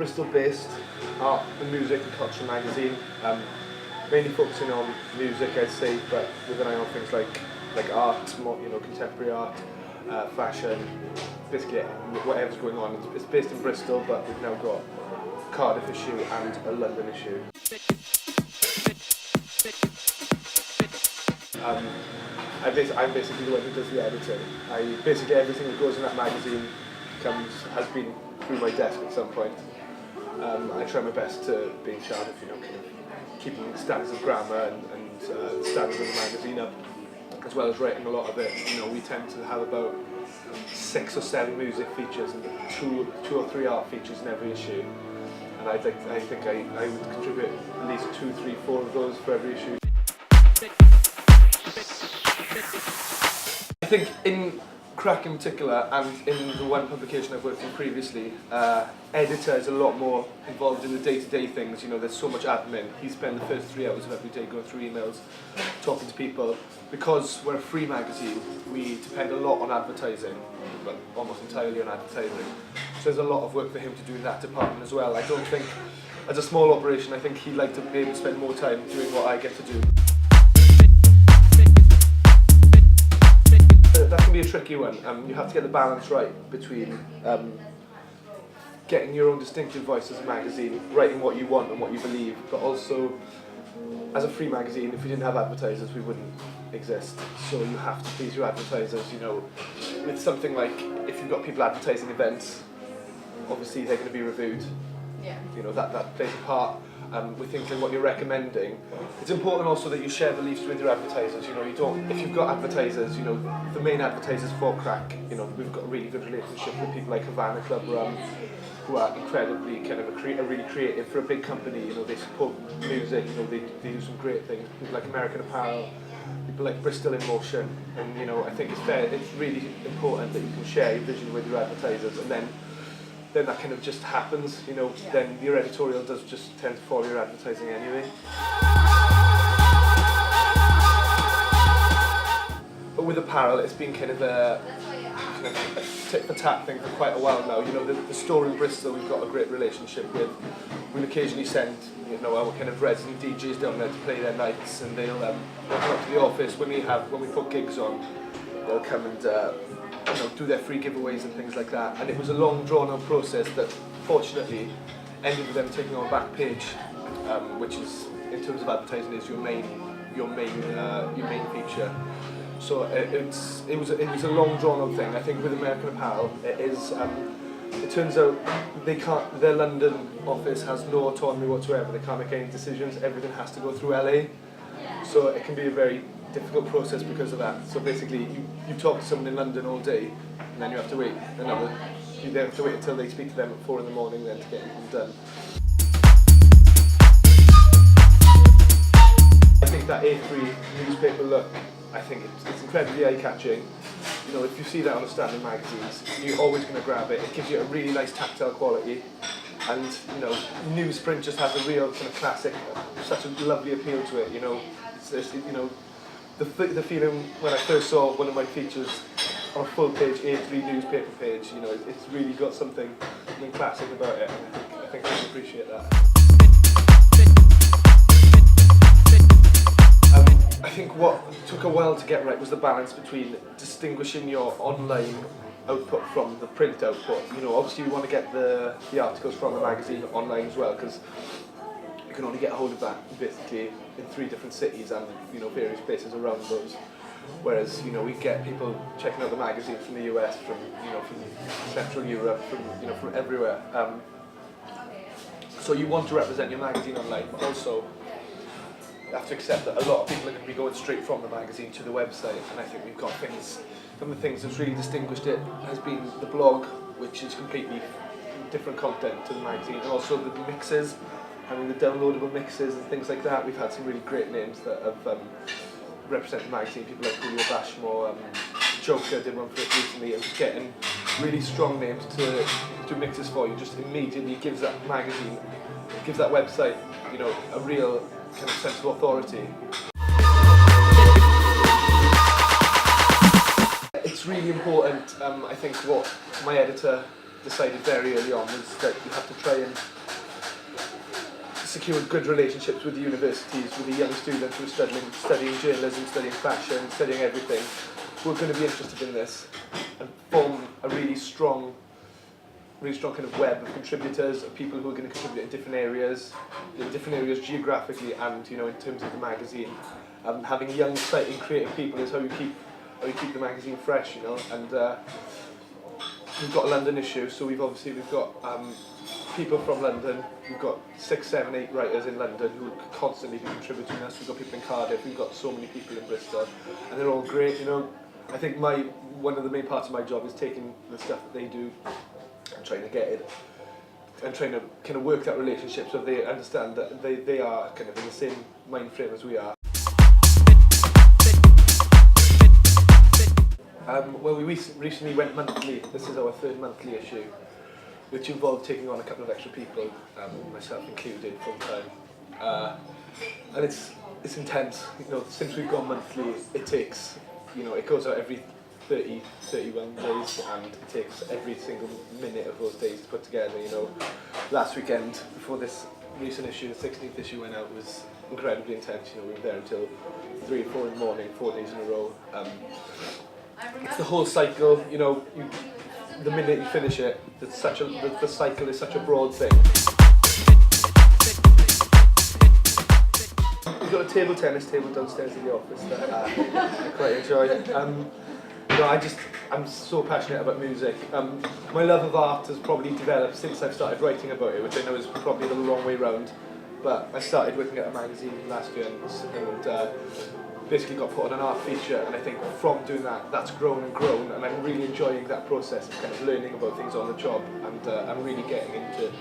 Bristol-based art and music and culture magazine, mainly focusing on music, I'd say, but with an eye on things like art, more, contemporary art, fashion, basically whatever's going on. It's based in Bristol, but we've now got a Cardiff issue and a London issue. I'm basically the one who does the editing. Basically everything that goes in that magazine has been through my desk at some point. I try my best to be in charge of, kind of keeping standards of grammar and standards of the magazine up, as well as writing a lot of it. We tend to have about 6 or 7 music features and 2 or 3 art features in every issue. And I think I would contribute at least 2, 3, 4 of those for every issue. I think in Crack in particular, and in the one publication I've worked in previously, editor is a lot more involved in the day-to-day things. There's so much admin. He spends the first 3 hours of every day going through emails, talking to people. Because we're a free magazine, we depend a lot on advertising, but almost entirely on advertising. So there's a lot of work for him to do in that department as well. I don't think, as a small operation, I think he'd like to be able to spend more time doing what I get to do. That can be a tricky one. You have to get the balance right between getting your own distinctive voice as a magazine, writing what you want and what you believe, but also, as a free magazine, if we didn't have advertisers, we wouldn't exist. So you have to please your advertisers. With something like, if you've got people advertising events, obviously they're going to be reviewed. Yeah. That plays a part. With things like what you're recommending. It's important also that you share beliefs with your advertisers. If you've got advertisers, the main advertisers for Crack, we've got a really good relationship with people like Havana Club Rum, who are incredibly really creative for a big company. They support music, they do some great things. People like American Apparel, people like Bristol in Motion, and I think it's really important that you can share your vision with your advertisers, and then that kind of just happens, then your editorial does just tend to follow your advertising anyway. But with apparel, it's been kind of a tit-for-tat thing for quite a while now. The store in Bristol we've got a great relationship with. We'll occasionally send our kind of resident DJs down there to play their nights, and they'll come up to the office when we put gigs on. They'll come and do their free giveaways and things like that. And it was a long, drawn-out process that, fortunately, ended with them taking on Backpage, which is, in terms of advertising, is your main feature. So it was a long, drawn-out thing. I think with American Apparel, it is. It turns out their London office has no autonomy whatsoever. They can't make any decisions. Everything has to go through LA. So it can be a very difficult process because of that. So basically, you talk to someone in London all day, and then you have to wait until they speak to them at 4 in the morning then to get anything done. I think that A3 newspaper look, I think it's incredibly eye-catching. If you see that on the standard magazines, you're always going to grab it. It gives you a really nice tactile quality, and newsprint just has a real kind of classic, such a lovely appeal to it. The feeling when I first saw one of my features on a full-page A3 newspaper page, it's really got something classic about it, and I think people appreciate that. I think what took a while to get right was the balance between distinguishing your online output from the print output. Obviously you want to get the articles from the magazine online as well, because you can only get a hold of that basically in 3 different cities and various places around those. Whereas we get people checking out the magazine from the US, from Central Europe, from everywhere. So you want to represent your magazine online, but also you have to accept that a lot of people are going to be going straight from the magazine to the website, and I think we've got some of the things that's really distinguished it has been the blog, which is completely different content to the magazine, and also the mixes, having the downloadable mixes and things like that. We've had some really great names that have represented the magazine, people like Julio Bashmore, Joker did one for it recently, and just getting really strong names to do mixes for you just immediately gives that magazine, gives that website, a real kind of sense of authority. It's really important, I think, what my editor decided very early on was that you have to try and secure good relationships with the universities, with the young students who are studying journalism, studying fashion, studying everything, who are going to be interested in this, and form a really strong kind of web of contributors, of people who are going to contribute in different areas geographically and, you know, in terms of the magazine. Having young, exciting, creative people is how you keep the magazine fresh, you know. And we've got a London issue, so we've got people from London. We've got 6, 7, 8 writers in London who constantly be contributing to us. We've got people in Cardiff. We've got so many people in Bristol, and they're all great, you know. I think one of the main parts of my job is taking the stuff that they do and trying to get it, and trying to kind of work that relationship so they understand that they are kind of in the same mind frame as we are. Well, we recently went monthly. This is our 3rd monthly issue, which involved taking on a couple of extra people, myself included, full time. And it's intense. You know, since we've gone monthly, it goes out every 31 days, and it takes every single minute of those days to put together. You know, last weekend before this recent issue, the 16th issue went out, was incredibly intense. You know, we were there until 3 or 4 in the morning, 4 days in a row. It's the whole cycle. You know, the minute you finish it, the cycle is such a broad thing. We've got a table tennis table downstairs in the office that I quite enjoy. You know, I'm so passionate about music. My love of art has probably developed since I've started writing about it, which I know is probably the wrong way round. But I started working at a magazine last year and basically got put on an art feature, and I think from doing that, that's grown and grown, and I'm really enjoying that process of kind of learning about things on the job, and I'm really getting into